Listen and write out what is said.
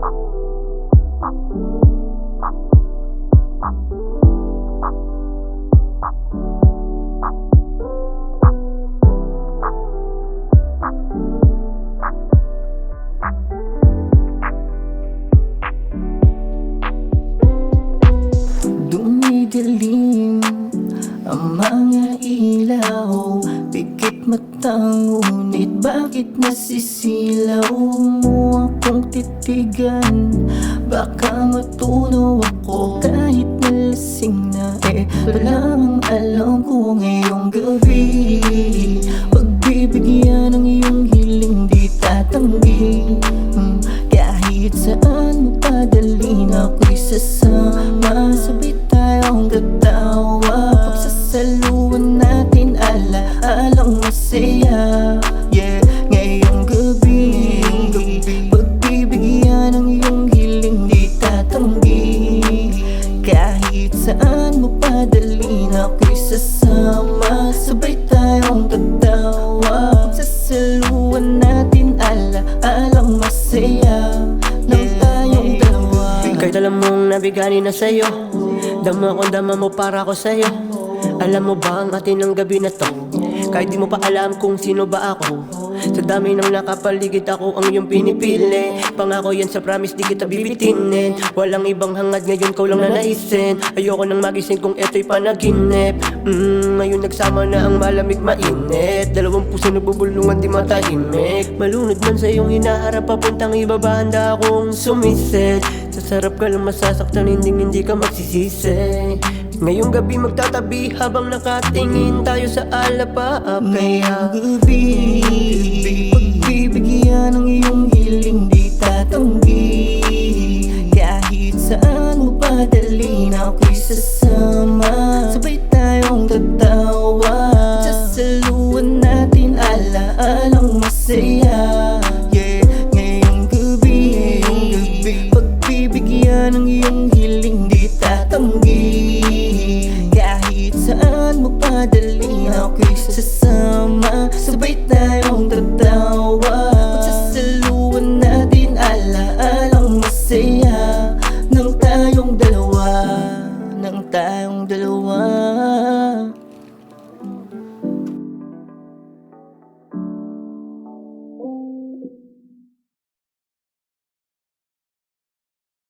Dumidilim ang mga ilaw, pikit matang, ngunit bakit nasisilaw mo akong titigan? Baka matunaw ako kahit nalasing na. Walang alam ko ngayong gabi. Pagbibigyan ng iyong hiling di tatanggi. Kahit saan mo padalhin ako'y sasama. Sabay tayong tatawa, pagsasaluhan natin ala-alang masaya. Yeah, ngayong gabi, pagbibigyan ng iyong hiling di tatanggi. Kahit saan mo padalhin ako'y sasama. Sabay tayong tatawa, pagsasaluhan natin ala-alang masaya. Kahit alam mong nabigani na sa'yo, dama kong dama mo para ako sa'yo. Alam mo ba ang atin ng gabi na to? Kahit di mo pa alam kung sino ba ako, sa dami ng nakapaligid ako ang iyong pinipili. Pangako yan sa promise di kita bibitinin. Walang ibang hangad ngayon ko lang nanaisin. Ayoko nang magising kung eto'y panaginip. Ngayon nagsama na ang malamig mainit. Dalawang puso nagbubulungan di matahimik. Malunod man sa iyong hinaharap papuntang ibaba, handa akong sumisid. Sa sarap ka lang masasaktan, hindi ka magsisisi. Ngayong gabi magtatabi habang nakatingin tayo sa alapaap. Kaya gabi, pagbibigyan ng iyong hiling di tatanggi. Kahit saan mo padalhin ako'y sasama. Sabay tayong tatawa, pagsasaluhan natin ala-alang masaya. Yeah, ngayong gabi, pagbibigyan ng iyong hiling di tatanggi. Kahit saan mo padalhin ako'y sasama. Sabay tayong tatawa, pagsasaluhan natin ala-alang masaya. Nang tayong dalawa, nang tayong dalawa.